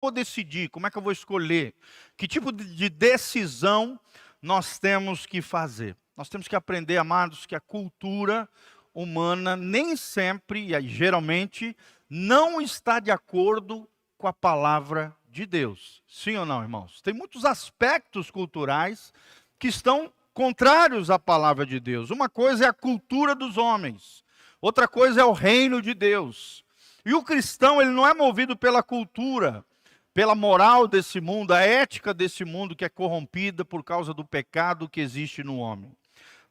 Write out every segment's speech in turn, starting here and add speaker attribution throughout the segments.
Speaker 1: vou decidir? Como é que eu vou escolher? Que tipo de decisão nós temos que fazer? Nós temos que aprender, amados, que a cultura humana nem sempre, e aí, geralmente, não está de acordo com a palavra de Deus. Sim ou não, irmãos? Tem muitos aspectos culturais que estão contrários à palavra de Deus. Uma coisa é a cultura dos homens, outra coisa é o reino de Deus. E o cristão, ele não é movido pela cultura, pela moral desse mundo, a ética desse mundo que é corrompida por causa do pecado que existe no homem.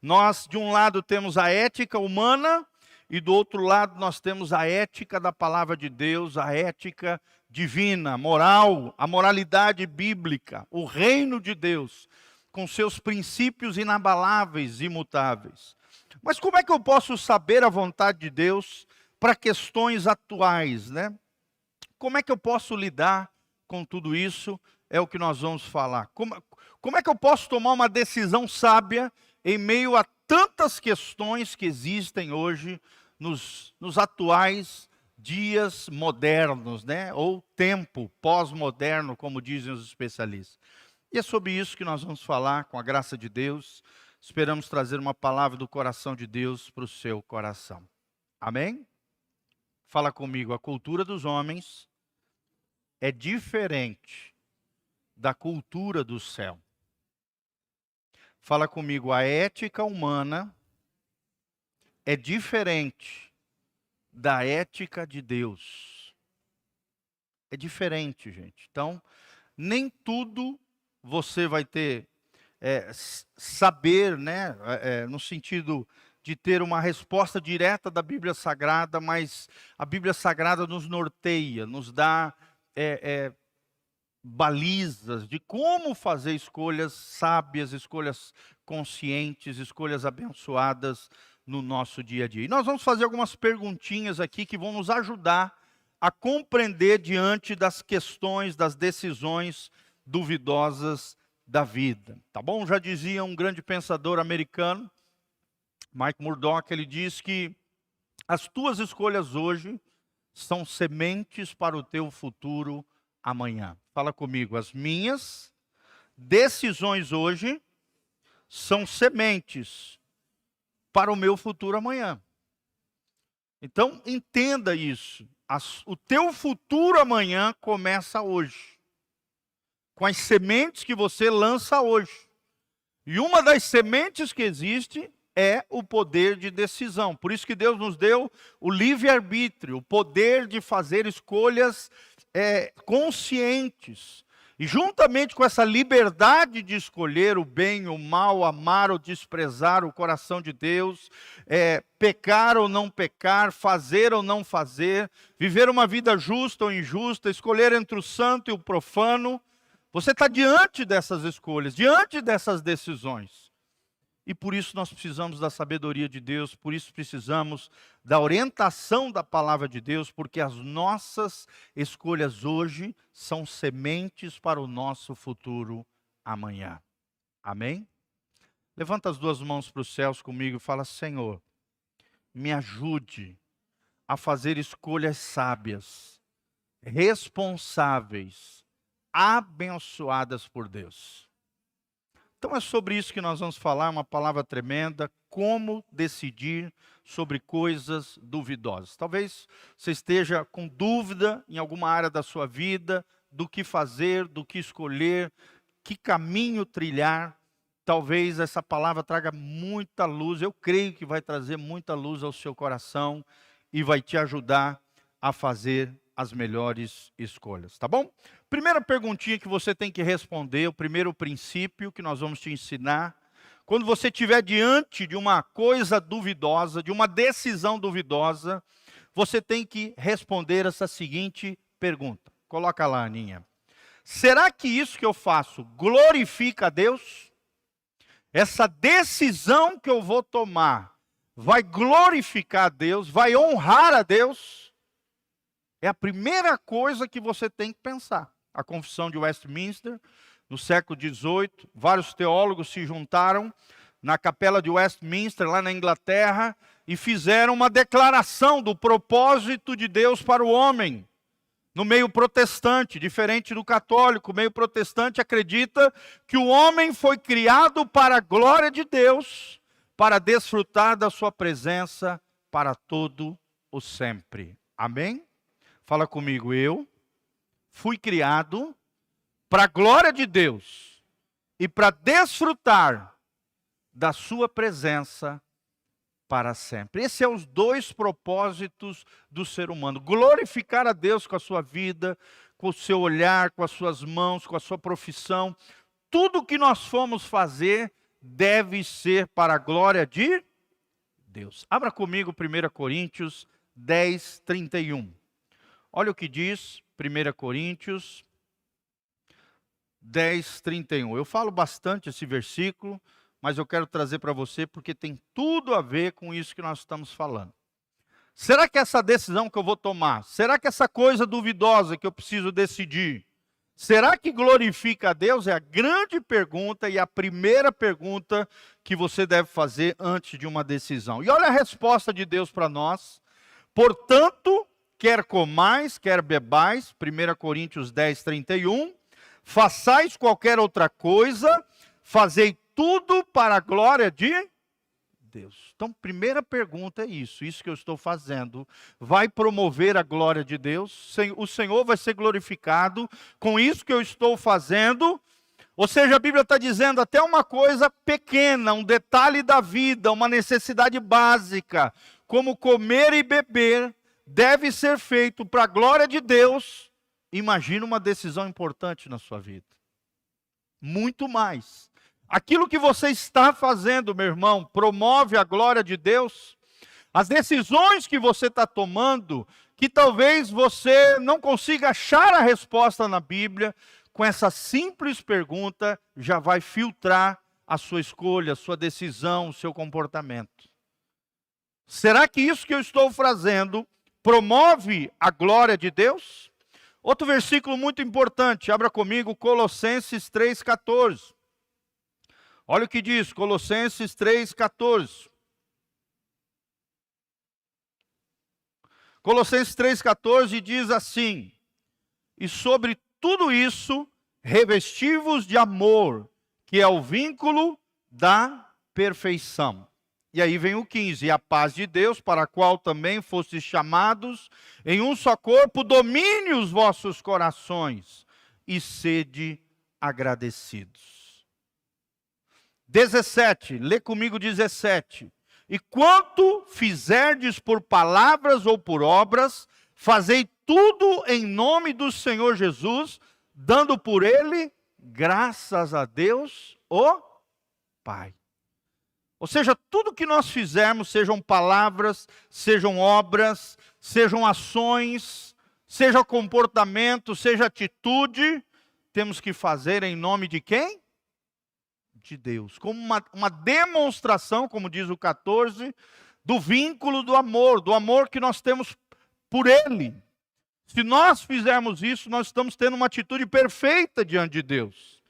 Speaker 1: Nós, de um lado, temos a ética humana e do outro lado nós temos a ética da palavra de Deus, a ética divina, moral, a moralidade bíblica, o reino de Deus, com seus princípios inabaláveis, imutáveis. Mas como é que eu posso saber a vontade de Deus para questões atuais, né? Como é que eu posso lidar com tudo isso? É o que nós vamos falar. Como é que eu posso tomar uma decisão sábia em meio a tantas questões que existem hoje nos atuais dias modernos, né? Ou tempo pós-moderno, como dizem os especialistas. E é sobre isso que nós vamos falar, com a graça de Deus. Esperamos trazer uma palavra do coração de Deus para o seu coração. Amém? Fala comigo, a cultura dos homens é diferente da cultura do céu. Fala comigo, a ética humana é diferente da ética de Deus. É diferente, gente. Então, nem tudo você vai ter saber, né, no sentido de ter uma resposta direta da Bíblia Sagrada, mas a Bíblia Sagrada nos norteia, nos dá balizas de como fazer escolhas sábias, escolhas conscientes, escolhas abençoadas no nosso dia a dia. E nós vamos fazer algumas perguntinhas aqui que vão nos ajudar a compreender diante das questões, das decisões duvidosas da vida. Tá bom? Já dizia um grande pensador americano, Mike Murdock, ele diz que as tuas escolhas hoje são sementes para o teu futuro amanhã. Fala comigo, as minhas decisões hoje são sementes para o meu futuro amanhã. Então, entenda isso. O teu futuro amanhã começa hoje, com as sementes que você lança hoje. E uma das sementes que existe é o poder de decisão. Por isso que Deus nos deu o livre-arbítrio, o poder de fazer escolhas conscientes. E juntamente com essa liberdade de escolher o bem, o mal, amar ou desprezar o coração de Deus, pecar ou não pecar, fazer ou não fazer, viver uma vida justa ou injusta, escolher entre o santo e o profano, você está diante dessas escolhas, diante dessas decisões. E por isso nós precisamos da sabedoria de Deus, por isso precisamos da orientação da palavra de Deus, porque as nossas escolhas hoje são sementes para o nosso futuro amanhã. Amém? Levanta as duas mãos para os céus comigo e fala: Senhor, me ajude a fazer escolhas sábias, responsáveis, abençoadas por Deus. Então é sobre isso que nós vamos falar, uma palavra tremenda, como decidir sobre coisas duvidosas. Talvez você esteja com dúvida em alguma área da sua vida, do que fazer, do que escolher, que caminho trilhar. Talvez essa palavra traga muita luz, eu creio que vai trazer muita luz ao seu coração e vai te ajudar a fazer as melhores escolhas, tá bom? Primeira perguntinha que você tem que responder, o primeiro princípio que nós vamos te ensinar. Quando você estiver diante de uma coisa duvidosa, de uma decisão duvidosa, você tem que responder essa seguinte pergunta. Coloca lá, Aninha. Será que isso que eu faço glorifica a Deus? Essa decisão que eu vou tomar vai glorificar a Deus, vai honrar a Deus? É a primeira coisa que você tem que pensar. A Confissão de Westminster, no século XVIII, vários teólogos se juntaram na capela de Westminster, lá na Inglaterra, e fizeram uma declaração do propósito de Deus para o homem. No meio protestante, diferente do católico, o meio protestante acredita que o homem foi criado para a glória de Deus, para desfrutar da sua presença para todo o sempre. Amém? Fala comigo, eu fui criado para a glória de Deus e para desfrutar da sua presença para sempre. Esses são os dois propósitos do ser humano: glorificar a Deus com a sua vida, com o seu olhar, com as suas mãos, com a sua profissão. Tudo que nós formos fazer deve ser para a glória de Deus. Abra comigo 1 Coríntios 10, 31. Olha o que diz 1 Coríntios 10, 31. Eu falo bastante esse versículo, mas eu quero trazer para você porque tem tudo a ver com isso que nós estamos falando. Será que essa decisão que eu vou tomar, será que essa coisa duvidosa que eu preciso decidir, será que glorifica a Deus? É a grande pergunta e a primeira pergunta que você deve fazer antes de uma decisão. E olha a resposta de Deus para nós. Portanto, quer comais, quer bebais, 1 Coríntios 10, 31, façais qualquer outra coisa, fazei tudo para a glória de Deus. Então, primeira pergunta é isso que eu estou fazendo vai promover a glória de Deus? O Senhor vai ser glorificado com isso que eu estou fazendo? Ou seja, a Bíblia está dizendo até uma coisa pequena, um detalhe da vida, uma necessidade básica, como comer e beber, deve ser feito para a glória de Deus. Imagina uma decisão importante na sua vida. Muito mais. Aquilo que você está fazendo, meu irmão, promove a glória de Deus? As decisões que você está tomando, que talvez você não consiga achar a resposta na Bíblia, com essa simples pergunta, já vai filtrar a sua escolha, a sua decisão, o seu comportamento. Será que isso que eu estou fazendo promove a glória de Deus? Outro versículo muito importante, abra comigo Colossenses 3,14. Olha o que diz, Colossenses 3,14. Colossenses 3,14 diz assim: e sobre tudo isso, revesti-vos de amor, que é o vínculo da perfeição. E aí vem o 15, e a paz de Deus, para a qual também fostes chamados, em um só corpo, domine os vossos corações, e sede agradecidos. 17, lê comigo 17. E quanto fizerdes por palavras ou por obras, fazei tudo em nome do Senhor Jesus, dando por ele graças a Deus, o Pai. Ou seja, tudo que nós fizermos, sejam palavras, sejam obras, sejam ações, seja comportamento, seja atitude, temos que fazer em nome de quem? De Deus, como uma demonstração, como diz o 14, do vínculo do amor que nós temos por Ele. Se nós fizermos isso, nós estamos tendo uma atitude perfeita diante de Deus.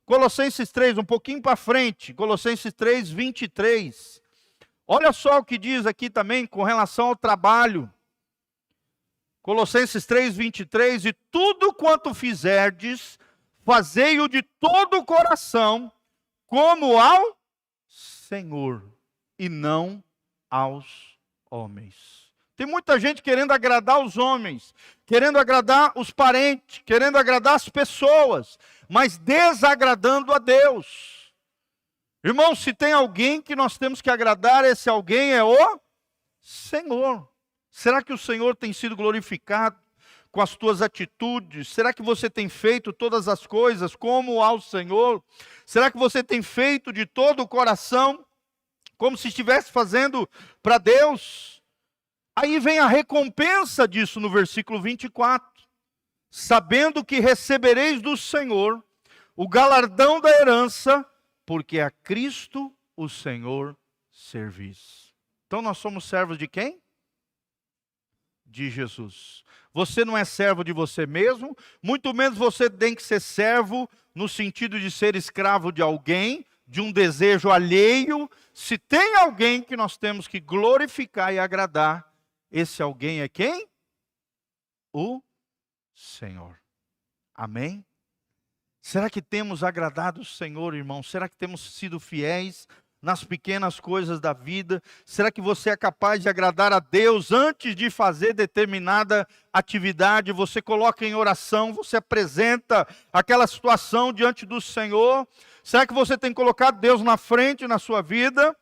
Speaker 1: Colossenses 3, um pouquinho para frente, Colossenses 3, 23. Olha só o que diz aqui também com relação ao trabalho. Colossenses 3, 23, e tudo quanto fizerdes, fazei-o de todo o coração, como ao Senhor, e não aos homens. Tem muita gente querendo agradar os homens, querendo agradar os parentes, querendo agradar as pessoas, mas desagradando a Deus. Irmão, se tem alguém que nós temos que agradar, esse alguém é o Senhor. Será que o Senhor tem sido glorificado com as tuas atitudes? Será que você tem feito todas as coisas como ao Senhor? Será que você tem feito de todo o coração, como se estivesse fazendo para Deus? Aí vem a recompensa disso no versículo 24. Sabendo que recebereis do Senhor o galardão da herança, porque a Cristo o Senhor servis. Então nós somos servos de quem? De Jesus. Você não é servo de você mesmo, muito menos você tem que ser servo no sentido de ser escravo de alguém, de um desejo alheio. Se tem alguém que nós temos que glorificar e agradar, esse alguém é quem? O Senhor. Amém? Será que temos agradado o Senhor, irmão? Será que temos sido fiéis nas pequenas coisas da vida? Será que você é capaz de agradar a Deus antes de fazer determinada atividade? Você coloca em oração, você apresenta aquela situação diante do Senhor? Será que você tem colocado Deus na frente na sua vida?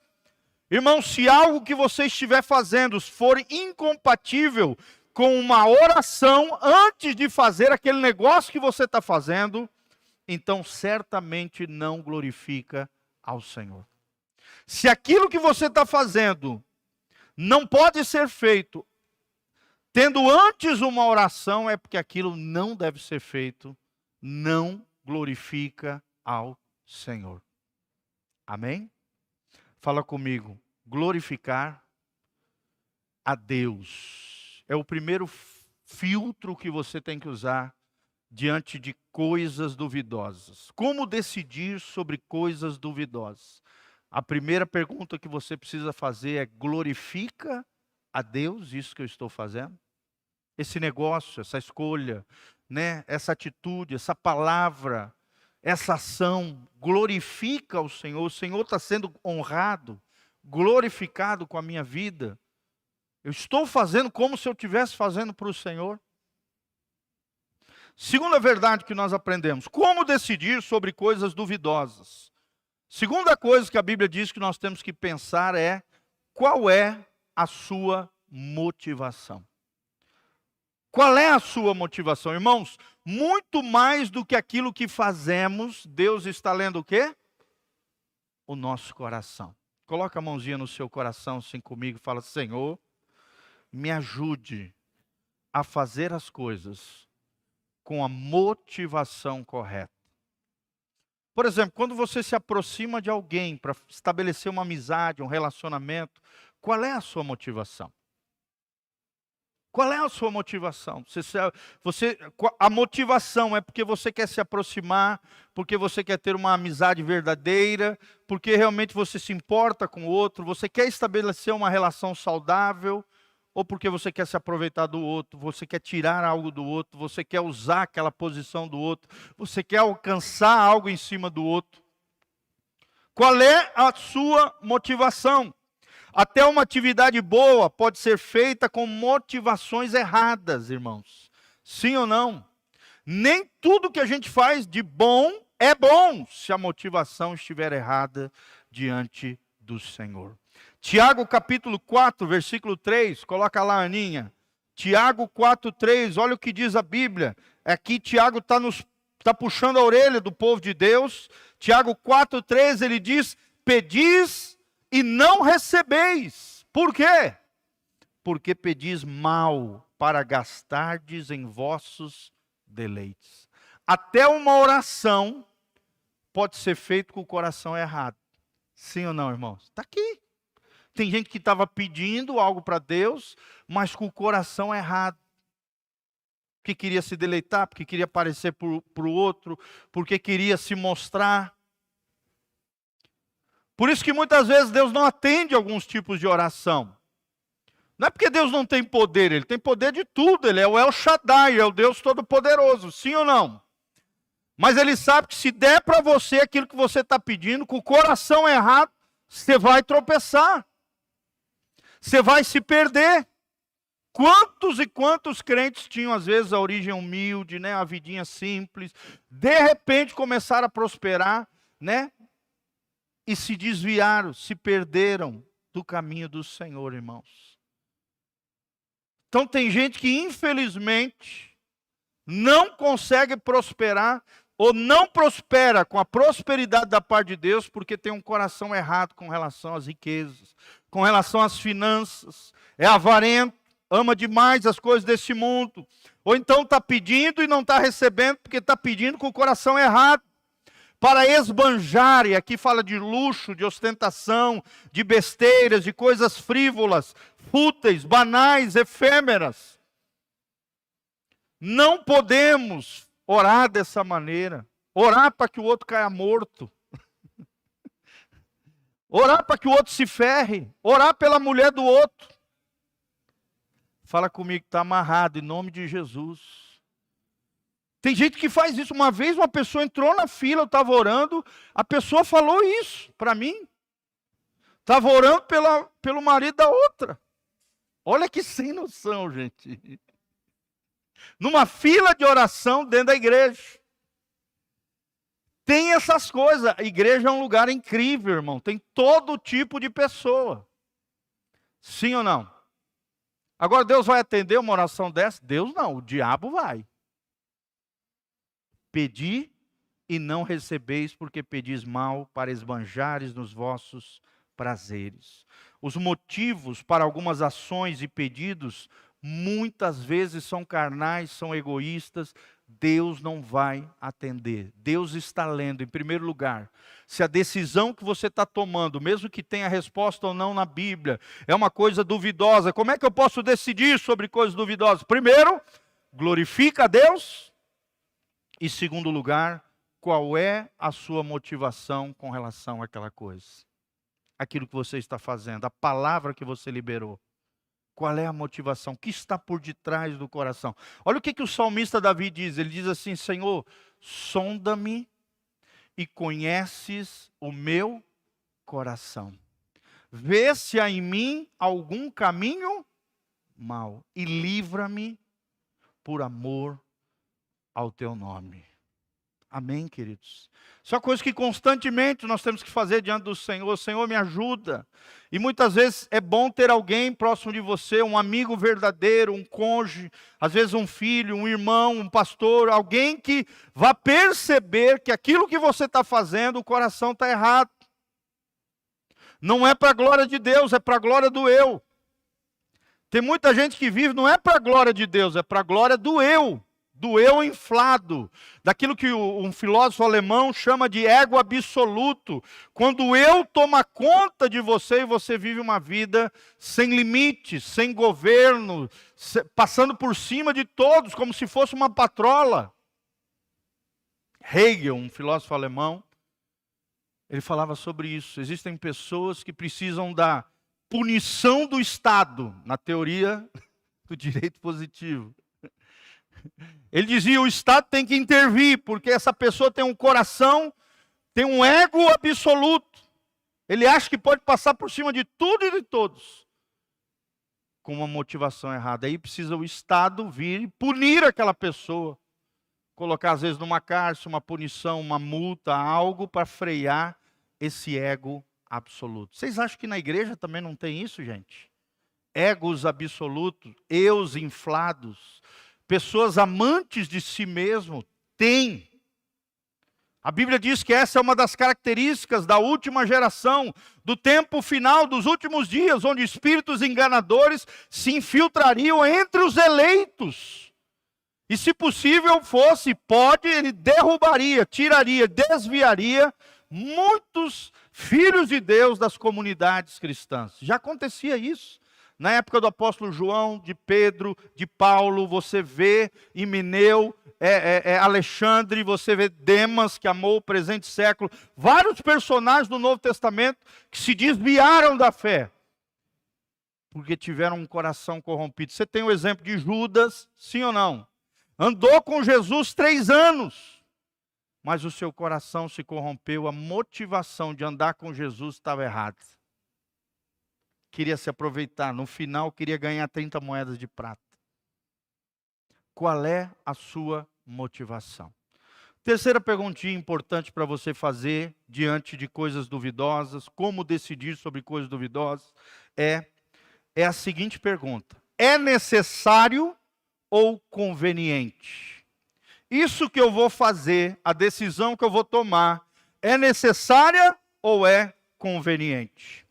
Speaker 1: Irmão, se algo que você estiver fazendo for incompatível com uma oração antes de fazer aquele negócio que você está fazendo, então certamente não glorifica ao Senhor. Se aquilo que você está fazendo não pode ser feito tendo antes uma oração, é porque aquilo não deve ser feito, não glorifica ao Senhor. Amém? Fala comigo, glorificar a Deus é o primeiro filtro que você tem que usar diante de coisas duvidosas. Como decidir sobre coisas duvidosas? A primeira pergunta que você precisa fazer é: glorifica a Deus isso que eu estou fazendo? Esse negócio, essa escolha, né? Essa atitude, essa palavra, essa ação, glorifica o Senhor? O Senhor está sendo honrado, glorificado com a minha vida? Eu estou fazendo como se eu estivesse fazendo para o Senhor? Segunda verdade que nós aprendemos: como decidir sobre coisas duvidosas. Segunda coisa que a Bíblia diz que nós temos que pensar é: qual é a sua motivação? Qual é a sua motivação? Irmãos, muito mais do que aquilo que fazemos, Deus está lendo o quê? O nosso coração. Coloca a mãozinha no seu coração assim comigo e fala: Senhor, me ajude a fazer as coisas com a motivação correta. Por exemplo, quando você se aproxima de alguém para estabelecer uma amizade, um relacionamento, qual é a sua motivação? Qual é a sua motivação? A motivação é porque você quer se aproximar, porque você quer ter uma amizade verdadeira, porque realmente você se importa com o outro, você quer estabelecer uma relação saudável, ou porque você quer se aproveitar do outro, você quer tirar algo do outro, você quer usar aquela posição do outro, você quer alcançar algo em cima do outro. Qual é a sua motivação? Até uma atividade boa pode ser feita com motivações erradas, irmãos. Sim ou não? Nem tudo que a gente faz de bom é bom, se a motivação estiver errada diante do Senhor. Tiago capítulo 4, versículo 3, coloca lá, Aninha. Tiago 4, 3, olha o que diz a Bíblia. Aqui Tiago está puxando a orelha do povo de Deus. Tiago 4, 3, ele diz: pedis e não recebeis. Por quê? Porque pedis mal, para gastardes em vossos deleites. Até uma oração pode ser feita com o coração errado. Sim ou não, irmãos? Está aqui. Tem gente que estava pedindo algo para Deus, mas com o coração errado. Porque queria se deleitar, porque queria aparecer para o outro, porque queria se mostrar. Por isso que muitas vezes Deus não atende alguns tipos de oração. Não é porque Deus não tem poder, Ele tem poder de tudo. Ele é o El Shaddai, é o Deus Todo-Poderoso, sim ou não? Mas Ele sabe que se der para você aquilo que você está pedindo, com o coração errado, você vai tropeçar. Você vai se perder. Quantos e quantos crentes tinham às vezes a origem humilde, né, a vidinha simples, de repente começaram a prosperar, né? E se desviaram, se perderam do caminho do Senhor, irmãos. Então tem gente que infelizmente não consegue prosperar ou não prospera com a prosperidade da parte de Deus porque tem um coração errado com relação às riquezas, com relação às finanças, é avarento, ama demais as coisas desse mundo, ou então está pedindo e não está recebendo porque está pedindo com o coração errado, para esbanjar, e aqui fala de luxo, de ostentação, de besteiras, de coisas frívolas, fúteis, banais, efêmeras. Não podemos orar dessa maneira, orar para que o outro caia morto, orar para que o outro se ferre, orar pela mulher do outro. Fala comigo que está amarrado em nome de Jesus. Tem gente que faz isso. Uma vez uma pessoa entrou na fila, eu estava orando, a pessoa falou isso para mim. Estava orando pelo marido da outra. Olha que sem noção, gente. Numa fila de oração dentro da igreja. Tem essas coisas. A igreja é um lugar incrível, irmão. Tem todo tipo de pessoa. Sim ou não? Agora Deus vai atender uma oração dessa? Deus não, o diabo vai. Pedi e não recebeis, porque pedis mal, para esbanjares nos vossos prazeres. Os motivos para algumas ações e pedidos, muitas vezes são carnais, são egoístas. Deus não vai atender. Deus está lendo, em primeiro lugar, se a decisão que você está tomando, mesmo que tenha resposta ou não na Bíblia, é uma coisa duvidosa. Como é que eu posso decidir sobre coisas duvidosas? Primeiro, glorifica a Deus. E segundo lugar, qual é a sua motivação com relação àquela coisa? Aquilo que você está fazendo, a palavra que você liberou. Qual é a motivação? O que está por detrás do coração? Olha o que o salmista Davi diz. Ele diz assim: Senhor, sonda-me e conheces o meu coração. Vê se há em mim algum caminho mau e livra-me por amor ao teu nome. Amém, queridos? Isso é uma coisa que constantemente nós temos que fazer diante do Senhor. Senhor, me ajuda. E muitas vezes é bom ter alguém próximo de você, um amigo verdadeiro, um cônjuge, às vezes um filho, um irmão, um pastor, alguém que vá perceber que aquilo que você está fazendo, o coração está errado. Não é para a glória de Deus, é para a glória do eu. Tem muita gente que vive, não é para a glória de Deus, é para a glória do eu inflado, daquilo que um filósofo alemão chama de ego absoluto. Quando o eu toma conta de você e você vive uma vida sem limites, sem governo, passando por cima de todos, como se fosse uma patrola. Hegel, um filósofo alemão, ele falava sobre isso. Existem pessoas que precisam da punição do Estado, na teoria do direito positivo. Ele dizia: o Estado tem que intervir, porque essa pessoa tem um coração, tem um ego absoluto. Ele acha que pode passar por cima de tudo e de todos, com uma motivação errada. Aí precisa o Estado vir e punir aquela pessoa. Colocar às vezes numa cárcere, uma punição, uma multa, algo para frear esse ego absoluto. Vocês acham que na igreja também não tem isso, gente? Egos absolutos, eus inflados. Pessoas amantes de si mesmo, tem. A Bíblia diz que essa é uma das características da última geração, do tempo final, dos últimos dias, onde espíritos enganadores se infiltrariam entre os eleitos. E se possível fosse, ele derrubaria, tiraria, desviaria muitos filhos de Deus das comunidades cristãs. Já acontecia isso. Na época do apóstolo João, de Pedro, de Paulo, você vê Himeneu, Alexandre, você vê Demas, que amou o presente século. Vários personagens do Novo Testamento que se desviaram da fé, porque tiveram um coração corrompido. Você tem o exemplo de Judas, sim ou não? Andou com Jesus 3 anos, mas o seu coração se corrompeu, a motivação de andar com Jesus estava errada. Queria se aproveitar, no final queria ganhar 30 moedas de prata. Qual é a sua motivação? Terceira perguntinha importante para você fazer diante de coisas duvidosas, como decidir sobre coisas duvidosas, é a seguinte pergunta: é necessário ou conveniente? Isso que eu vou fazer, a decisão que eu vou tomar, é necessária ou é conveniente?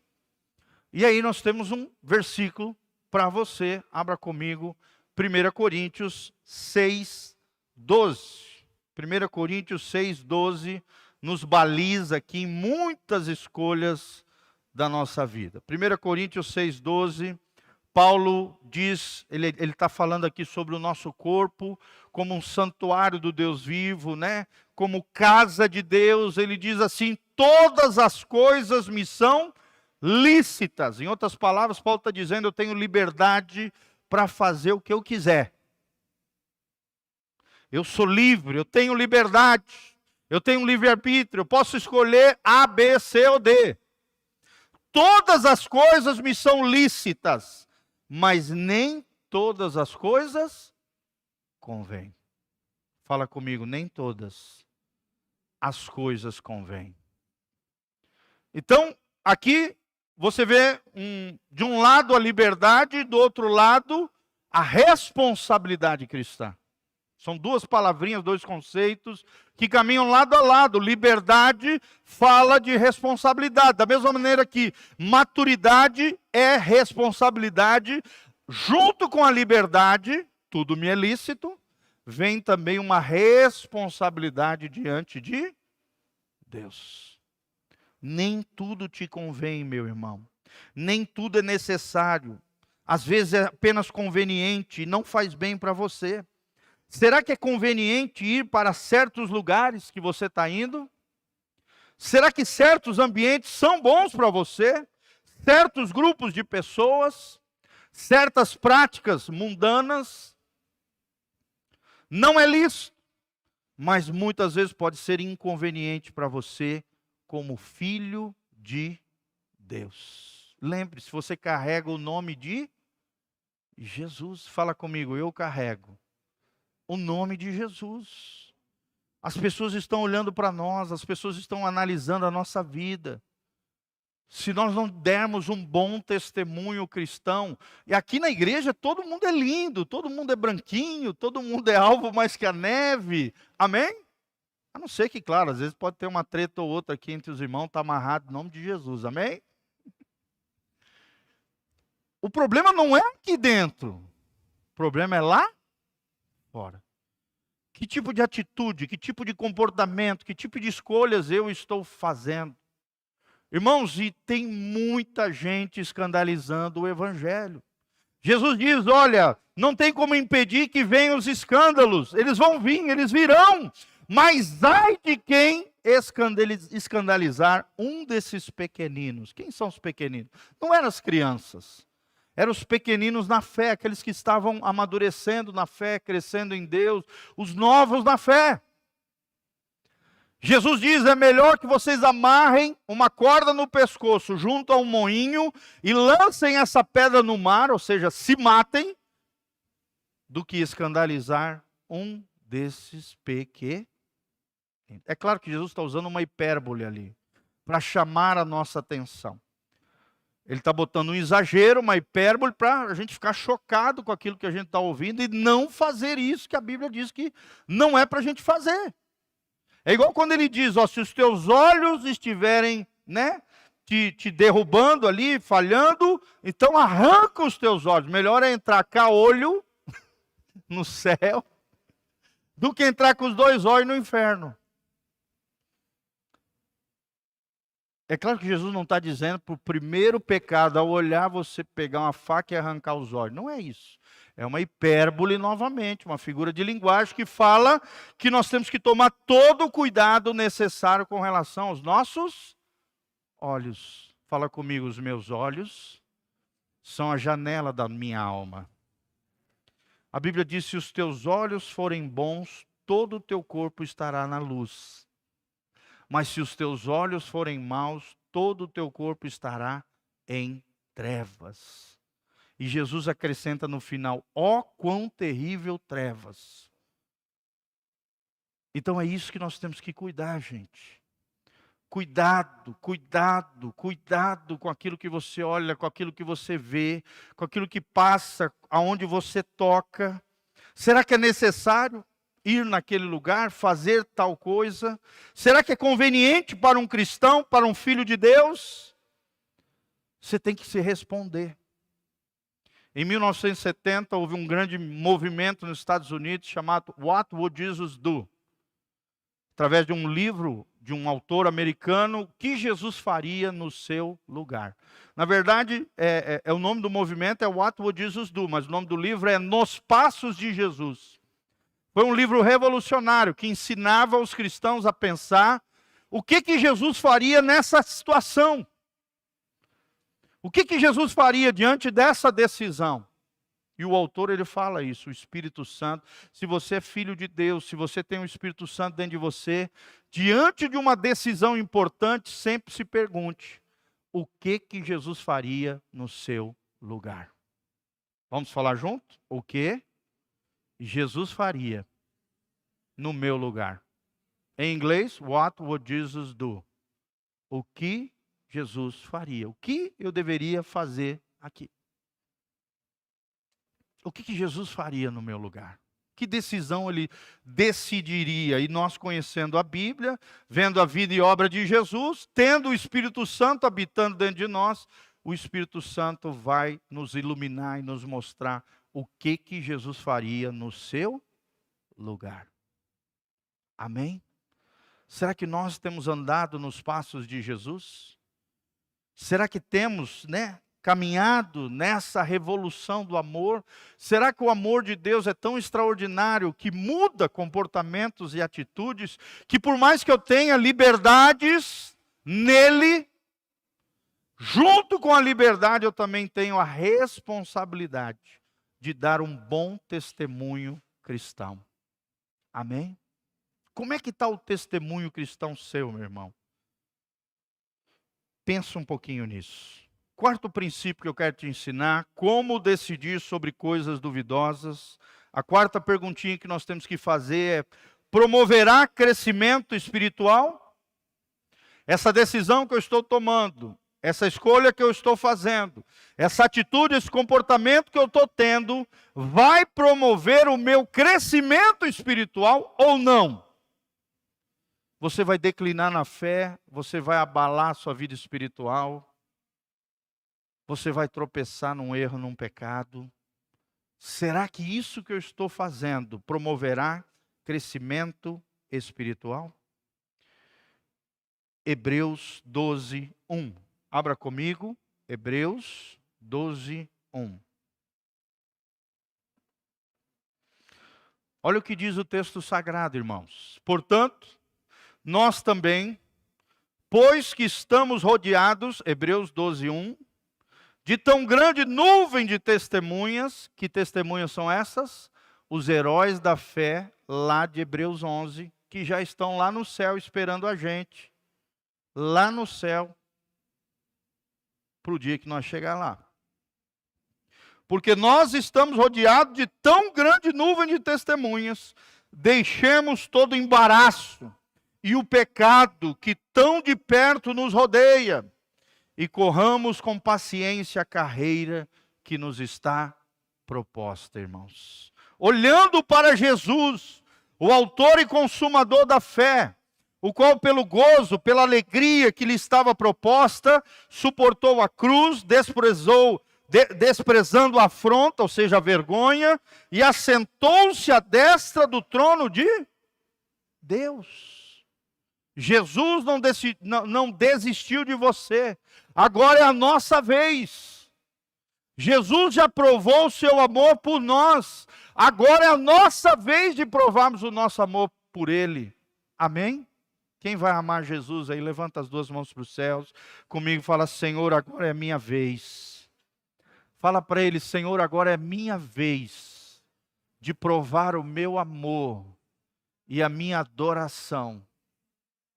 Speaker 1: E aí nós temos um versículo para você. Abra comigo 1 Coríntios 6, 12. 1 Coríntios 6, 12 nos baliza aqui em muitas escolhas da nossa vida. 1 Coríntios 6, 12, Paulo diz, ele está falando aqui sobre o nosso corpo como um santuário do Deus vivo, né? Como casa de Deus. Ele diz assim: todas as coisas me são lícitas. Em outras palavras, Paulo está dizendo: eu tenho liberdade para fazer o que eu quiser. Eu sou livre, eu tenho liberdade, eu tenho livre-arbítrio, eu posso escolher A, B, C ou D. Todas as coisas me são lícitas, mas nem todas as coisas convêm. Fala comigo, nem todas as coisas convêm. Então, aqui você vê de um lado a liberdade, do outro lado a responsabilidade cristã. São duas palavrinhas, dois conceitos que caminham lado a lado. Liberdade fala de responsabilidade. Da mesma maneira que maturidade é responsabilidade, junto com a liberdade, tudo me é lícito, vem também uma responsabilidade diante de Deus. Nem tudo te convém, meu irmão. Nem tudo é necessário. Às vezes é apenas conveniente e não faz bem para você. Será que é conveniente ir para certos lugares que você está indo? Será que certos ambientes são bons para você? Certos grupos de pessoas? Certas práticas mundanas? Não é lícito, mas muitas vezes pode ser inconveniente para você como filho de Deus. Lembre-se, você carrega o nome de Jesus. Fala comigo, eu carrego o nome de Jesus. As pessoas estão olhando para nós, as pessoas estão analisando a nossa vida. Se nós não dermos um bom testemunho cristão, e aqui na igreja todo mundo é lindo, todo mundo é branquinho, todo mundo é alvo mais que a neve, amém? A não ser que, claro, às vezes pode ter uma treta ou outra aqui entre os irmãos, está amarrado em nome de Jesus, amém? O problema não é aqui dentro, o problema é lá fora. Que tipo de atitude, que tipo de comportamento, que tipo de escolhas eu estou fazendo? Irmãos, e tem muita gente escandalizando o evangelho. Jesus diz, olha, não tem como impedir que venham os escândalos. Eles vão vir, eles virão. Mas ai de quem escandalizar um desses pequeninos. Quem são os pequeninos? Não eram as crianças. Eram os pequeninos na fé, aqueles que estavam amadurecendo na fé, crescendo em Deus, os novos na fé. Jesus diz, é melhor que vocês amarrem uma corda no pescoço junto a um moinho e lancem essa pedra no mar, ou seja, se matem, do que escandalizar um desses pequeninos. É claro que Jesus está usando uma hipérbole ali, para chamar a nossa atenção. Ele está botando um exagero, uma hipérbole, para a gente ficar chocado com aquilo que a gente está ouvindo e não fazer isso que a Bíblia diz que não é para a gente fazer. É igual quando ele diz, ó, se os teus olhos estiverem, te derrubando ali, falhando, então arranca os teus olhos. Melhor é entrar caolho no céu do que entrar com os dois olhos no inferno. É claro que Jesus não está dizendo para o primeiro pecado, ao olhar, você pegar uma faca e arrancar os olhos. Não é isso. É uma hipérbole novamente, uma figura de linguagem que fala que nós temos que tomar todo o cuidado necessário com relação aos nossos olhos. Fala comigo, os meus olhos são a janela da minha alma. A Bíblia diz, se os teus olhos forem bons, todo o teu corpo estará na luz. Mas se os teus olhos forem maus, todo o teu corpo estará em trevas. E Jesus acrescenta no final, ó quão terrível trevas. Então é isso que nós temos que cuidar, gente. Cuidado, cuidado, cuidado com aquilo que você olha, com aquilo que você vê, com aquilo que passa, aonde você toca. Será que é necessário ir naquele lugar, fazer tal coisa? Será que é conveniente para um cristão, para um filho de Deus? Você tem que se responder. Em 1970, houve um grande movimento nos Estados Unidos chamado What Would Jesus Do? Através de um livro de um autor americano, o que Jesus faria no seu lugar. Na verdade, o nome do movimento é What Would Jesus Do? Mas o nome do livro é Nos Passos de Jesus. Foi um livro revolucionário que ensinava os cristãos a pensar o que Jesus faria nessa situação. O que Jesus faria diante dessa decisão? E o autor, ele fala isso, o Espírito Santo. Se você é filho de Deus, se você tem o Espírito Santo dentro de você, diante de uma decisão importante, sempre se pergunte, o que que Jesus faria no seu lugar? Vamos falar junto? O que Jesus faria no meu lugar? Em inglês, what would Jesus do? O que Jesus faria? O que eu deveria fazer aqui? O que Jesus faria no meu lugar? Que decisão ele decidiria? E nós, conhecendo a Bíblia, vendo a vida e obra de Jesus, tendo o Espírito Santo habitando dentro de nós, o Espírito Santo vai nos iluminar e nos mostrar o que Jesus faria no seu lugar. Amém? Será que nós temos andado nos passos de Jesus? Será que temos, caminhado nessa revolução do amor? Será que o amor de Deus é tão extraordinário que muda comportamentos e atitudes, que por mais que eu tenha liberdades nele, junto com a liberdade eu também tenho a responsabilidade de dar um bom testemunho cristão. Amém? Como é que está o testemunho cristão seu, meu irmão? Pensa um pouquinho nisso. Quarto princípio que eu quero te ensinar, como decidir sobre coisas duvidosas. A quarta perguntinha que nós temos que fazer é, promoverá crescimento espiritual? Essa decisão que eu estou tomando, essa escolha que eu estou fazendo, essa atitude, esse comportamento que eu estou tendo, vai promover o meu crescimento espiritual ou não? Você vai declinar na fé, você vai abalar a sua vida espiritual, você vai tropeçar num erro, num pecado. Será que isso que eu estou fazendo promoverá crescimento espiritual? Hebreus 12, 1. Abra comigo, Hebreus 12, 1. Olha o que diz o texto sagrado, irmãos. Portanto, nós também, pois que estamos rodeados, Hebreus 12, 1, de tão grande nuvem de testemunhas. Que testemunhas são essas? Os heróis da fé, lá de Hebreus 11, que já estão lá no céu esperando a gente. Lá no céu, para o dia que nós chegar lá. Porque nós estamos rodeados de tão grande nuvem de testemunhas, deixemos todo o embaraço e o pecado que tão de perto nos rodeia, e corramos com paciência a carreira que nos está proposta, irmãos. Olhando para Jesus, o autor e consumador da fé, o qual pelo gozo, pela alegria que lhe estava proposta, suportou a cruz, desprezando a afronta, ou seja, a vergonha, e assentou-se à destra do trono de Deus. Jesus não desistiu de você. Agora é a nossa vez. Jesus já provou o seu amor por nós. Agora é a nossa vez de provarmos o nosso amor por Ele. Amém? Quem vai amar Jesus aí, levanta as duas mãos para os céus. Comigo fala, Senhor, agora é minha vez. Fala para Ele, Senhor, agora é minha vez de provar o meu amor e a minha adoração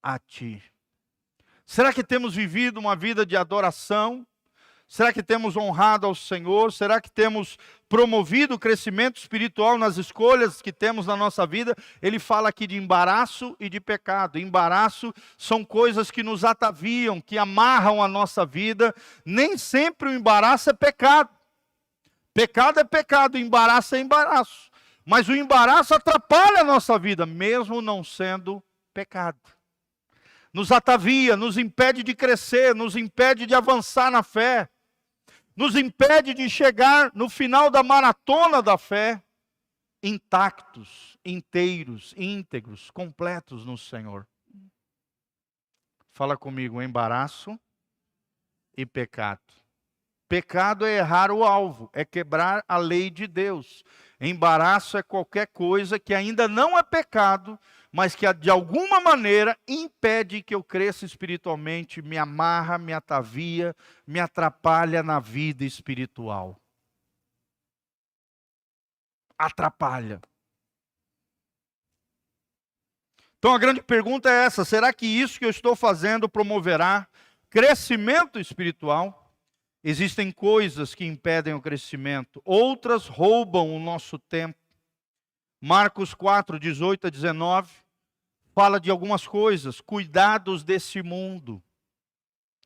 Speaker 1: a Ti. Será que temos vivido uma vida de adoração? Será que temos honrado ao Senhor? Será que temos promovido o crescimento espiritual nas escolhas que temos na nossa vida? Ele fala aqui de embaraço e de pecado. Embaraço são coisas que nos ataviam, que amarram a nossa vida. Nem sempre o embaraço é pecado. Pecado é pecado, embaraço é embaraço. Mas o embaraço atrapalha a nossa vida, mesmo não sendo pecado. Nos atavia, nos impede de crescer, nos impede de avançar na fé, nos impede de chegar no final da maratona da fé, intactos, inteiros, íntegros, completos no Senhor. Fala comigo, embaraço e pecado. Pecado é errar o alvo, é quebrar a lei de Deus. Embaraço é qualquer coisa que ainda não é pecado, mas que de alguma maneira impede que eu cresça espiritualmente, me amarra, me atavia, me atrapalha na vida espiritual. atrapalha. Então a grande pergunta é essa: será que isso que eu estou fazendo promoverá crescimento espiritual? Existem coisas que impedem o crescimento, outras roubam o nosso tempo. Marcos 4, 18 a 19, fala de algumas coisas, cuidados desse mundo.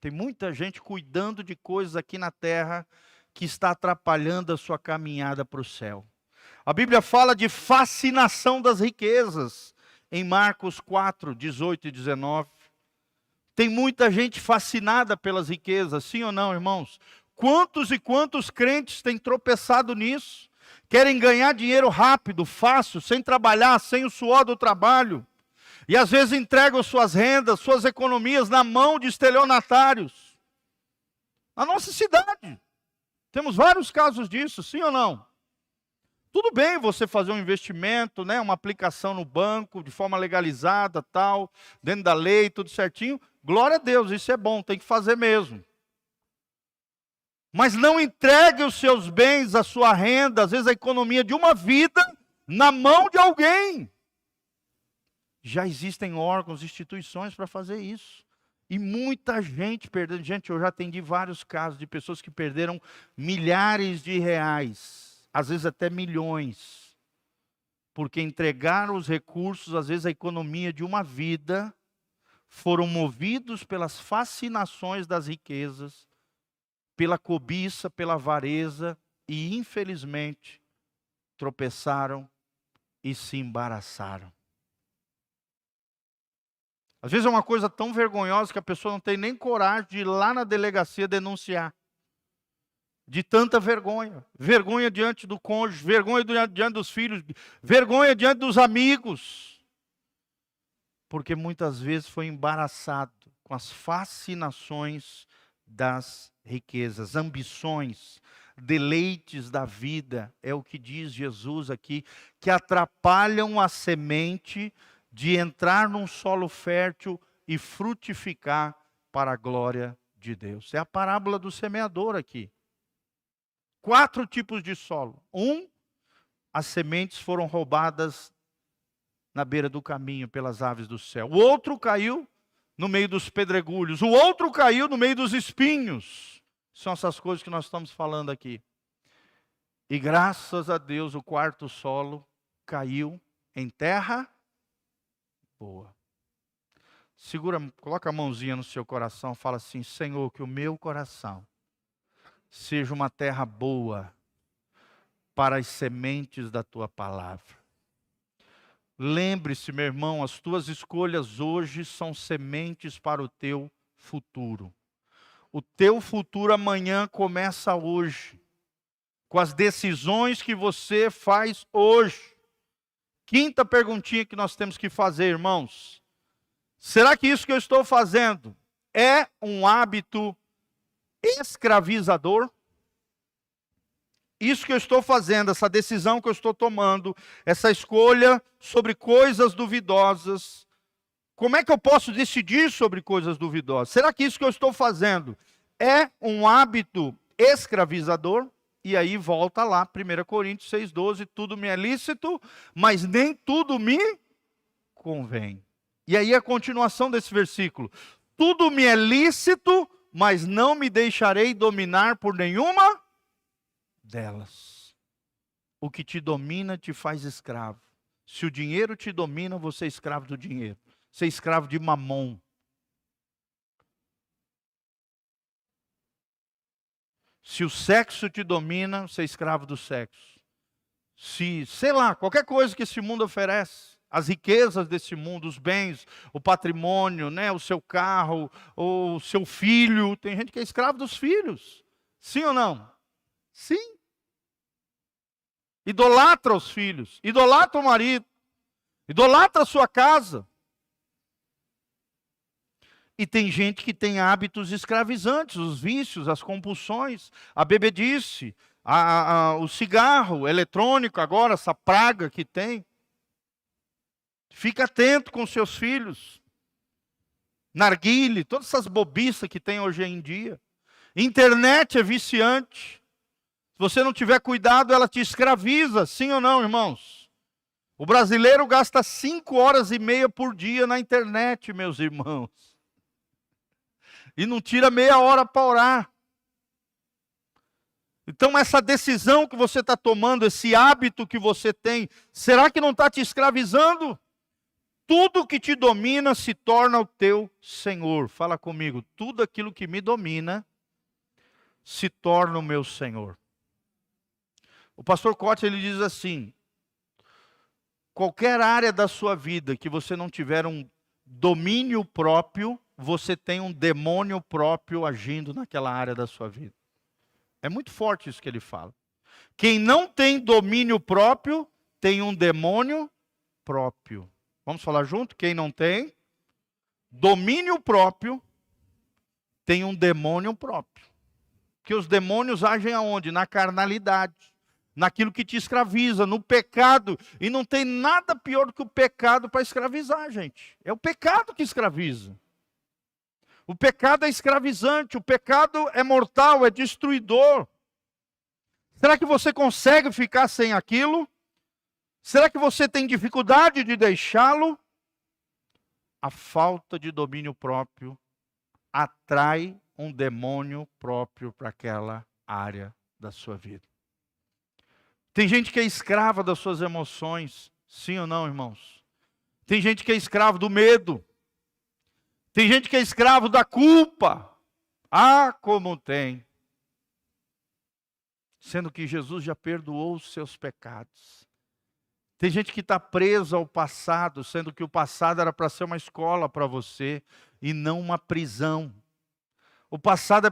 Speaker 1: Tem muita gente cuidando de coisas aqui na terra que está atrapalhando a sua caminhada para o céu. A Bíblia fala de fascinação das riquezas, em Marcos 4, 18 e 19. Tem muita gente fascinada pelas riquezas, sim ou não, irmãos? Quantos e quantos crentes têm tropeçado nisso? Querem ganhar dinheiro rápido, fácil, sem trabalhar, sem o suor do trabalho. E às vezes entregam suas rendas, suas economias na mão de estelionatários. Na nossa cidade, temos vários casos disso, sim ou não? Tudo bem você fazer um investimento, né, uma aplicação no banco, de forma legalizada, tal, dentro da lei, tudo certinho. Glória a Deus, isso é bom, tem que fazer mesmo. Mas não entregue os seus bens, a sua renda, às vezes a economia de uma vida, na mão de alguém. Já existem órgãos, instituições para fazer isso. E muita gente perdendo. Gente, eu já atendi vários casos de pessoas que perderam milhares de reais, às vezes até milhões, porque entregaram os recursos, às vezes a economia de uma vida, foram movidos pelas fascinações das riquezas, pela cobiça, pela avareza, e infelizmente tropeçaram e se embaraçaram. Às vezes é uma coisa tão vergonhosa que a pessoa não tem nem coragem de ir lá na delegacia denunciar. De tanta vergonha. Vergonha diante do cônjuge, vergonha diante dos filhos, vergonha diante dos amigos. Porque muitas vezes foi embaraçado com as fascinações das riquezas, ambições, deleites da vida, é o que diz Jesus aqui, que atrapalham a semente de entrar num solo fértil e frutificar para a glória de Deus. É a parábola do semeador aqui. 4 tipos de solo. As sementes foram roubadas na beira do caminho pelas aves do céu. O outro caiu no meio dos pedregulhos. O outro caiu no meio dos espinhos. São essas coisas que nós estamos falando aqui. E graças a Deus o quarto solo caiu em terra boa. Coloca a mãozinha no seu coração, fala assim: Senhor, que o meu coração seja uma terra boa para as sementes da tua palavra. Lembre-se, meu irmão, as tuas escolhas hoje são sementes para o teu futuro. O teu futuro amanhã começa hoje, com as decisões que você faz hoje. 5ª perguntinha que nós temos que fazer, irmãos. Será que isso que eu estou fazendo é um hábito escravizador? Isso que eu estou fazendo, essa decisão que eu estou tomando, essa escolha sobre coisas duvidosas, como é que eu posso decidir sobre coisas duvidosas? Será que isso que eu estou fazendo é um hábito escravizador? E aí volta lá, 1 Coríntios 6,12, tudo me é lícito, mas nem tudo me convém. E aí a continuação desse versículo, tudo me é lícito, mas não me deixarei dominar por nenhuma delas. O que te domina te faz escravo. Se o dinheiro te domina, você é escravo do dinheiro. Você é escravo de mamon. Se o sexo te domina, você é escravo do sexo. Se, sei lá, qualquer coisa que esse mundo oferece, as riquezas desse mundo, os bens, o patrimônio, né, o seu carro, o seu filho, tem gente que é escravo dos filhos. Sim ou não? Sim. Idolatra os filhos, idolatra o marido, idolatra a sua casa. E tem gente que tem hábitos escravizantes, os vícios, as compulsões, a bebedice, o cigarro eletrônico agora, essa praga que tem. Fica atento com seus filhos. Narguile, todas essas bobiças que tem hoje em dia. Internet é viciante. Se você não tiver cuidado, ela te escraviza, sim ou não, irmãos? O brasileiro gasta 5 horas e meia por dia na internet, meus irmãos. E não tira meia hora para orar. Então essa decisão que você está tomando, esse hábito que você tem, será que não está te escravizando? Tudo que te domina se torna o teu senhor. Fala comigo, tudo aquilo que me domina se torna o meu senhor. O pastor Cote, ele diz assim: qualquer área da sua vida que você não tiver um domínio próprio, você tem um demônio próprio agindo naquela área da sua vida. É muito forte isso que ele fala. Quem não tem domínio próprio, tem um demônio próprio. Vamos falar junto? Quem não tem domínio próprio, tem um demônio próprio. Que os demônios agem aonde? Na carnalidade. Naquilo que te escraviza, no pecado. E não tem nada pior do que o pecado para escravizar, gente. É o pecado que escraviza. O pecado é escravizante, o pecado é mortal, é destruidor. Será que você consegue ficar sem aquilo? Será que você tem dificuldade de deixá-lo? A falta de domínio próprio atrai um demônio próprio para aquela área da sua vida. Tem gente que é escrava das suas emoções, sim ou não, irmãos? Tem gente que é escravo do medo. Tem gente que é escravo da culpa. Ah, como tem. Sendo que Jesus já perdoou os seus pecados. Tem gente que está presa ao passado, sendo que o passado era para ser uma escola para você e não uma prisão. O passado é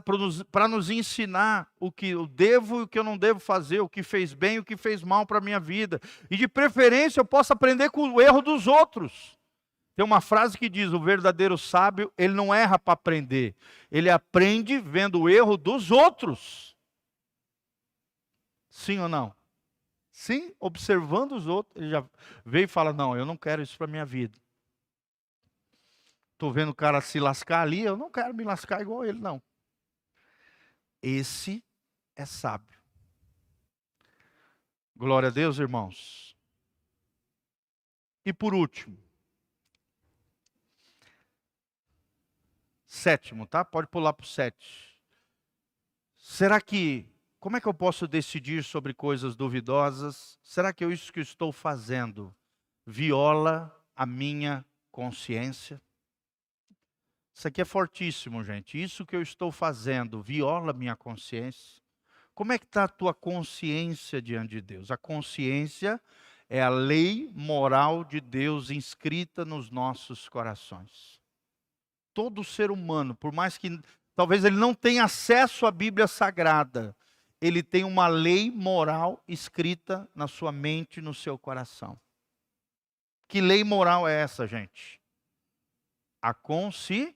Speaker 1: para nos ensinar o que eu devo e o que eu não devo fazer, o que fez bem e o que fez mal para a minha vida. E de preferência eu posso aprender com o erro dos outros. Tem uma frase que diz, o verdadeiro sábio, ele não erra para aprender. Ele aprende vendo o erro dos outros. Sim ou não? Sim, observando os outros, ele já veio e fala, não, eu não quero isso para a minha vida. Estou vendo o cara se lascar ali, eu não quero me lascar igual ele, não. Esse é sábio. Glória a Deus, irmãos. E por último, sétimo, tá? Pode pular para o 7. Como é que eu posso decidir sobre coisas duvidosas? Será que isso que eu estou fazendo viola a minha consciência? Isso aqui é fortíssimo, gente. Isso que eu estou fazendo viola a minha consciência? Como é que está a tua consciência diante de Deus? A consciência é a lei moral de Deus inscrita nos nossos corações. Todo ser humano, por mais que talvez ele não tenha acesso à Bíblia Sagrada, ele tem uma lei moral escrita na sua mente e no seu coração. Que lei moral é essa, gente? A consciência.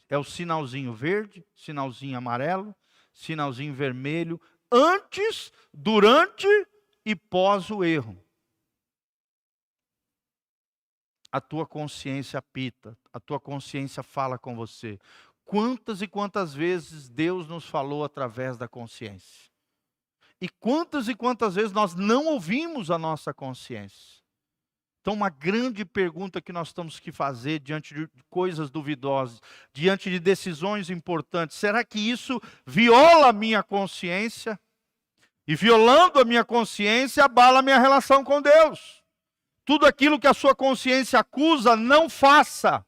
Speaker 1: É o sinalzinho verde, sinalzinho amarelo, sinalzinho vermelho, antes, durante e pós o erro. A tua consciência apita, a tua consciência fala com você. Quantas e quantas vezes Deus nos falou através da consciência? E quantas vezes nós não ouvimos a nossa consciência? Então, uma grande pergunta que nós temos que fazer diante de coisas duvidosas, diante de decisões importantes. Será que isso viola a minha consciência? E violando a minha consciência, abala a minha relação com Deus. Tudo aquilo que a sua consciência acusa, não faça.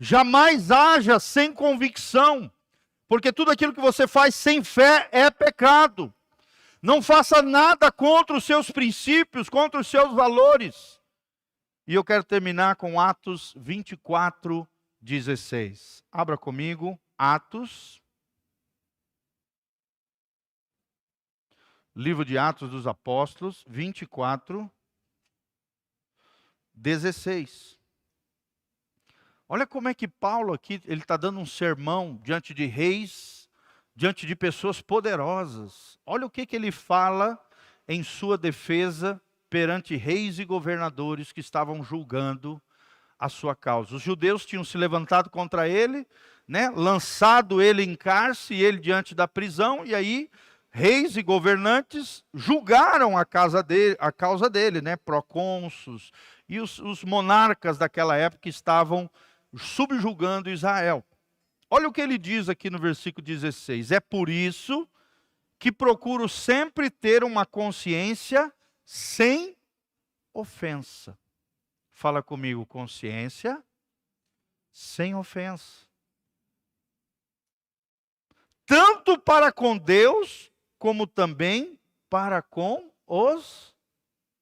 Speaker 1: Jamais haja sem convicção. Porque tudo aquilo que você faz sem fé é pecado. Não faça nada contra os seus princípios, contra os seus valores. E eu quero terminar com Atos 24, 16. Abra comigo, Atos. Livro de Atos dos Apóstolos, 24, 16. Olha como é que Paulo aqui, ele está dando um sermão diante de reis, diante de pessoas poderosas. Olha o que ele fala em sua defesa perante reis e governadores que estavam julgando a sua causa. Os judeus tinham se levantado contra ele, lançado ele em cárcere, ele diante da prisão, e aí reis e governantes julgaram a causa dele, né? Procônsulos e os monarcas daquela época estavam subjugando Israel. Olha o que ele diz aqui no versículo 16: é por isso que procuro sempre ter uma consciência sem ofensa. Fala comigo, consciência sem ofensa. Tanto para com Deus, como também para com os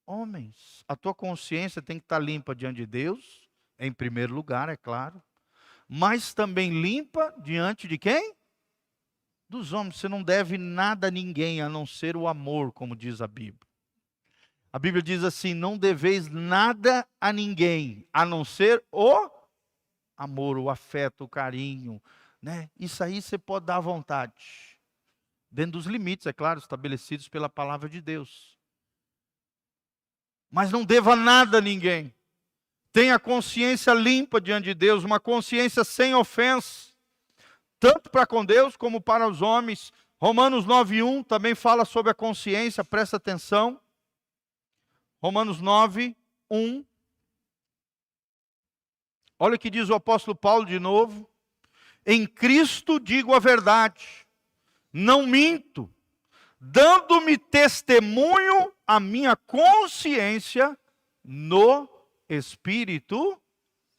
Speaker 1: homens. A tua consciência tem que estar limpa diante de Deus, em primeiro lugar, é claro. Mas também limpa diante de quem? Dos homens. Você não deve nada a ninguém, a não ser o amor, como diz a Bíblia. A Bíblia diz assim: não deveis nada a ninguém, a não ser o amor, o afeto, o carinho, né? Isso aí você pode dar à vontade, dentro dos limites, é claro, estabelecidos pela palavra de Deus. Mas não deva nada a ninguém. Tenha consciência limpa diante de Deus, uma consciência sem ofensa, tanto para com Deus como para os homens. Romanos 9:1 também fala sobre a consciência, presta atenção. Romanos 9:1. Olha o que diz o apóstolo Paulo de novo: em Cristo digo a verdade, não minto, dando-me testemunho a minha consciência no Espírito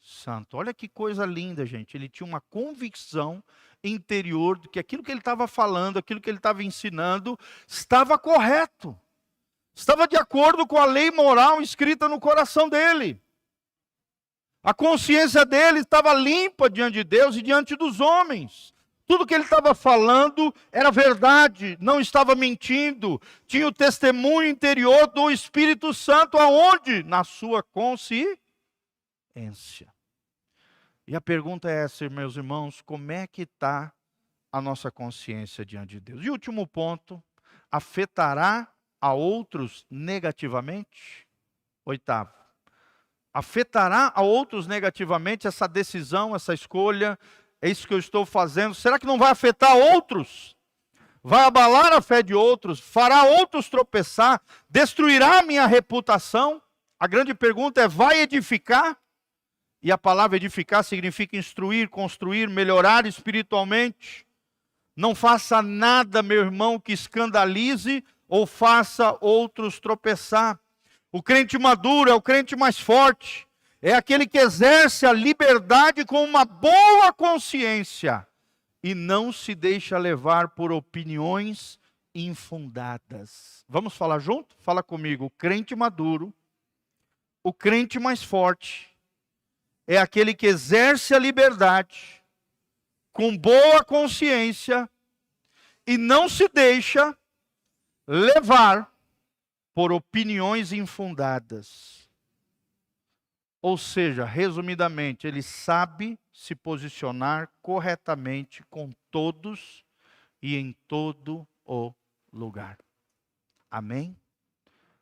Speaker 1: Santo. Olha que coisa linda, gente. Ele tinha uma convicção interior de que aquilo que ele estava falando, aquilo que ele estava ensinando, estava correto. Estava de acordo com a lei moral escrita no coração dele. A consciência dele estava limpa diante de Deus e diante dos homens. Tudo que ele estava falando era verdade, não estava mentindo. Tinha o testemunho interior do Espírito Santo, aonde? Na sua consciência. E a pergunta é essa, meus irmãos: como é que está a nossa consciência diante de Deus? E o último ponto: afetará a outros negativamente? Oitavo: afetará a outros negativamente essa decisão, essa escolha? É isso que eu estou fazendo. Será que não vai afetar outros? Vai abalar a fé de outros? Fará outros tropeçar? Destruirá a minha reputação? A grande pergunta é: vai edificar? E a palavra edificar significa instruir, construir, melhorar espiritualmente. Não faça nada, meu irmão, que escandalize ou faça outros tropeçar. O crente maduro é o crente mais forte. É aquele que exerce a liberdade com uma boa consciência e não se deixa levar por opiniões infundadas. Vamos falar junto? Fala comigo. O crente maduro, o crente mais forte, é aquele que exerce a liberdade com boa consciência e não se deixa levar por opiniões infundadas. Ou seja, resumidamente, ele sabe se posicionar corretamente com todos e em todo o lugar. Amém?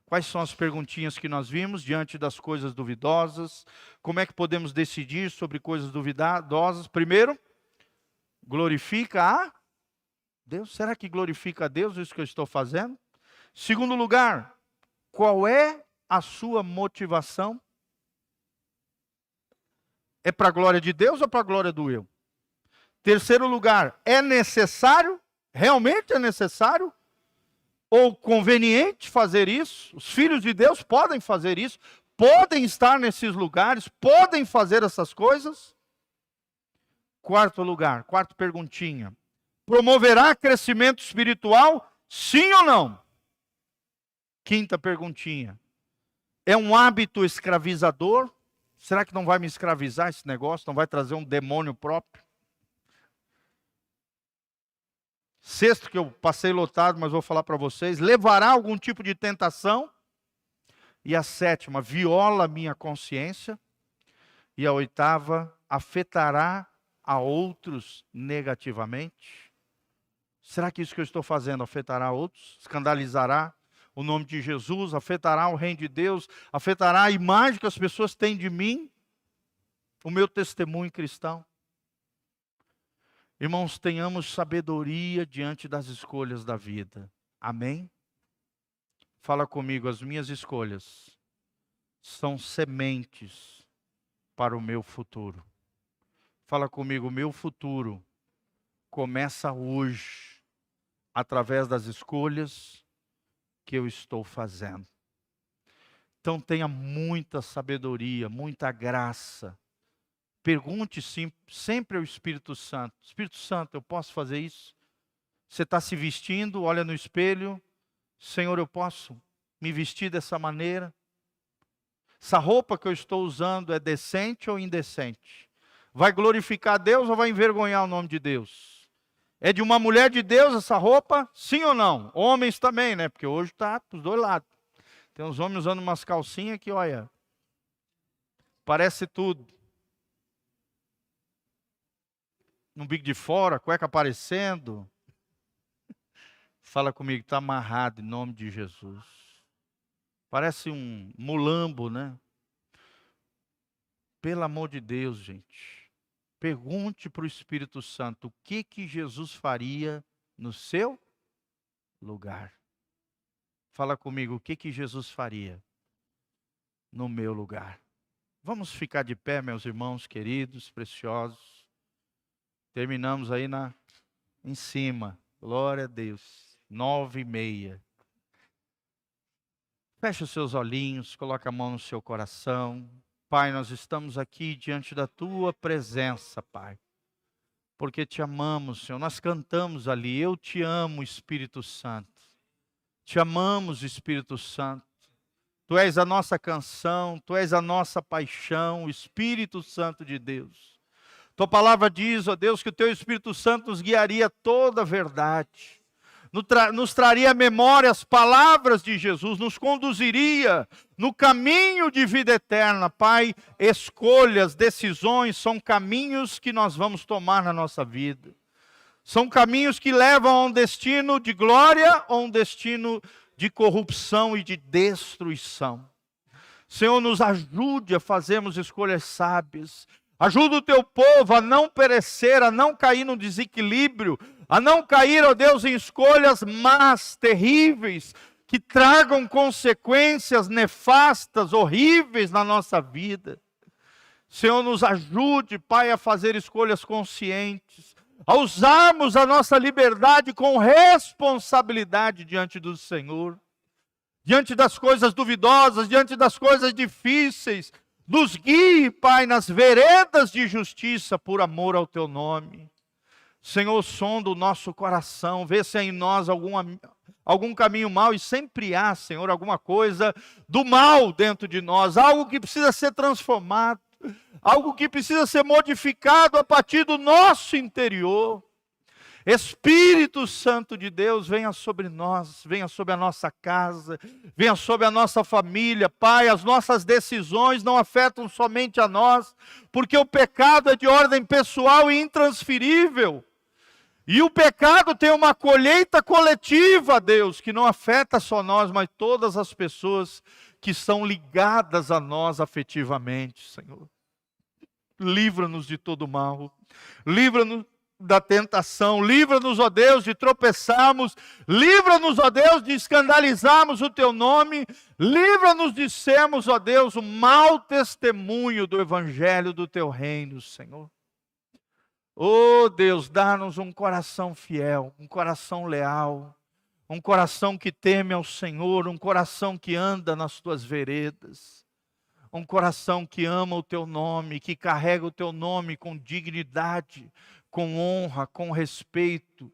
Speaker 1: Quais são as perguntinhas que nós vimos diante das coisas duvidosas? Como é que podemos decidir sobre coisas duvidosas? Primeiro, glorifica a Deus. Será que glorifica a Deus isso que eu estou fazendo? Segundo lugar, qual é a sua motivação? É para a glória de Deus ou para a glória do eu? Terceiro lugar, é necessário? Realmente é necessário? Ou conveniente fazer isso? Os filhos de Deus podem fazer isso? Podem estar nesses lugares? Podem fazer essas coisas? Quarto lugar, quarta perguntinha. Promoverá crescimento espiritual? Sim ou não? Quinta perguntinha. É um hábito escravizador? Será que não vai me escravizar esse negócio? Não vai trazer um demônio próprio? Sexto, que eu passei lotado, mas vou falar para vocês. Levará algum tipo de tentação? E a sétima, viola a minha consciência? E a oitava, afetará a outros negativamente? Será que isso que eu estou fazendo afetará outros? Escandalizará o nome de Jesus? Afetará o reino de Deus? Afetará a imagem que as pessoas têm de mim? O meu testemunho cristão? Irmãos, tenhamos sabedoria diante das escolhas da vida. Amém? Fala comigo, as minhas escolhas são sementes para o meu futuro. Fala comigo, o meu futuro começa hoje, através das escolhas que eu estou fazendo. Então tenha muita sabedoria, muita graça. Pergunte sempre ao Espírito Santo. Espírito Santo, eu posso fazer isso? Você está se vestindo, olha no espelho. Senhor, eu posso me vestir dessa maneira? Essa roupa que eu estou usando é decente ou indecente? Vai glorificar Deus ou vai envergonhar o nome de Deus? É de uma mulher de Deus essa roupa? Sim ou não? Homens também, né? Porque hoje está para os dois lados. Tem uns homens usando umas calcinhas que, olha, parece tudo. No bico de fora, cueca aparecendo. Fala comigo, está amarrado em nome de Jesus. Parece um mulambo, né? Pelo amor de Deus, gente. Pergunte para o Espírito Santo o que Jesus faria no seu lugar. Fala comigo, o que Jesus faria no meu lugar? Vamos ficar de pé, meus irmãos queridos, preciosos. Terminamos aí em cima. Glória a Deus. 9:30. Feche os seus olhinhos, coloque a mão no seu coração. Pai, nós estamos aqui diante da Tua presença, Pai. Porque Te amamos, Senhor. Nós cantamos ali, eu Te amo, Espírito Santo. Te amamos, Espírito Santo. Tu és a nossa canção, Tu és a nossa paixão, Espírito Santo de Deus. Tua palavra diz, ó Deus, que o Teu Espírito Santo nos guiaria a toda a verdade. Nos traria à memória as palavras de Jesus, nos conduziria no caminho de vida eterna. Pai, escolhas, decisões são caminhos que nós vamos tomar na nossa vida. São caminhos que levam a um destino de glória ou um destino de corrupção e de destruição. Senhor, nos ajude a fazermos escolhas sábias. Ajuda o Teu povo a não perecer, a não cair no desequilíbrio, a não cair, ó Deus, em escolhas más, terríveis, que tragam consequências nefastas, horríveis na nossa vida. Senhor, nos ajude, Pai, a fazer escolhas conscientes, a usarmos a nossa liberdade com responsabilidade diante do Senhor, diante das coisas duvidosas, diante das coisas difíceis. Nos guie, Pai, nas veredas de justiça, por amor ao Teu nome. Senhor, sonda o nosso coração, vê se há em nós algum caminho mau, e sempre há, Senhor, alguma coisa do mal dentro de nós, algo que precisa ser transformado, algo que precisa ser modificado a partir do nosso interior. Espírito Santo de Deus, venha sobre nós, venha sobre a nossa casa, venha sobre a nossa família. Pai, as nossas decisões não afetam somente a nós, porque o pecado é de ordem pessoal e intransferível. E o pecado tem uma colheita coletiva, Deus, que não afeta só nós, mas todas as pessoas que são ligadas a nós afetivamente, Senhor. Livra-nos de todo mal, livra-nos da tentação, livra-nos, ó Deus, de tropeçarmos, livra-nos, ó Deus, de escandalizarmos o Teu nome, livra-nos de sermos, ó Deus, o mau testemunho do Evangelho do Teu reino, Senhor. Oh Deus, dá-nos um coração fiel, um coração leal, um coração que teme ao Senhor, um coração que anda nas Tuas veredas, um coração que ama o Teu nome, que carrega o Teu nome com dignidade, com honra, com respeito.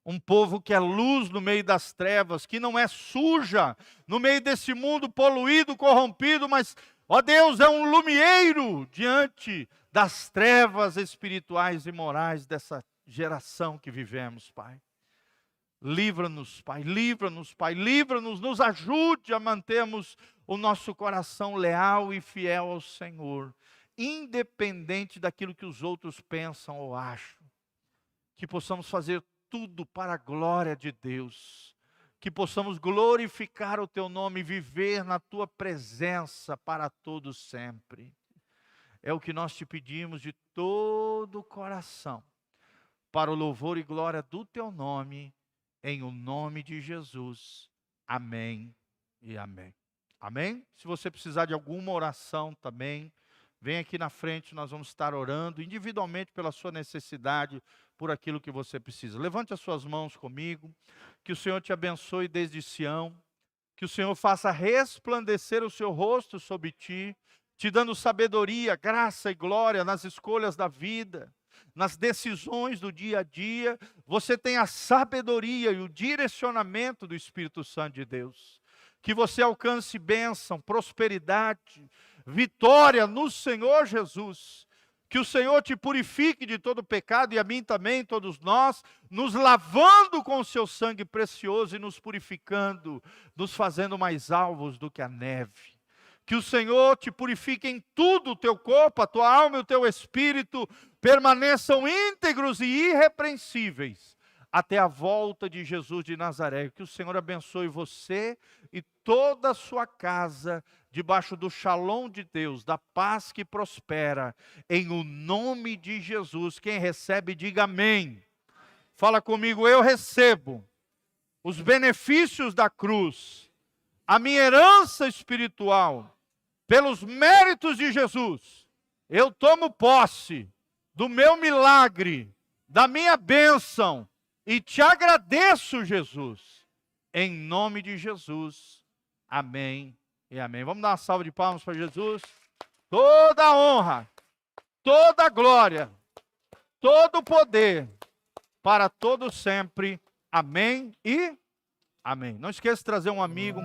Speaker 1: Um povo que é luz no meio das trevas, que não é suja no meio desse mundo poluído, corrompido, mas, ó Deus, é um lumieiro diante das trevas espirituais e morais dessa geração que vivemos, Pai. Livra-nos, Pai, livra-nos, Pai, livra-nos, nos ajude a mantermos o nosso coração leal e fiel ao Senhor, independente daquilo que os outros pensam ou acham. Que possamos fazer tudo para a glória de Deus, que possamos glorificar o Teu nome e viver na Tua presença para todos sempre. É o que nós Te pedimos de todo o coração, para o louvor e glória do Teu nome, em o nome de Jesus. Amém e amém. Amém? Se você precisar de alguma oração também, vem aqui na frente, nós vamos estar orando individualmente pela sua necessidade, por aquilo que você precisa. Levante as suas mãos comigo, que o Senhor te abençoe desde Sião, que o Senhor faça resplandecer o seu rosto sobre ti, te dando sabedoria, graça e glória nas escolhas da vida, nas decisões do dia a dia. Você tem a sabedoria e o direcionamento do Espírito Santo de Deus. Que você alcance bênção, prosperidade, vitória no Senhor Jesus. Que o Senhor te purifique de todo pecado, e a mim também, todos nós, nos lavando com o seu sangue precioso e nos purificando, nos fazendo mais alvos do que a neve. Que o Senhor te purifique em tudo, o teu corpo, a tua alma e o teu espírito permaneçam íntegros e irrepreensíveis até a volta de Jesus de Nazaré. Que o Senhor abençoe você e toda a sua casa, debaixo do shalom de Deus, da paz que prospera, em o nome de Jesus. Quem recebe, diga amém. Fala comigo: eu recebo os benefícios da cruz, a minha herança espiritual, pelos méritos de Jesus. Eu tomo posse do meu milagre, da minha bênção, e te agradeço, Jesus, em nome de Jesus. Amém e amém. Vamos dar uma salva de palmas para Jesus. Toda a honra, toda a glória, todo o poder, para todo sempre. Amém e amém. Não esqueça de trazer um amigo,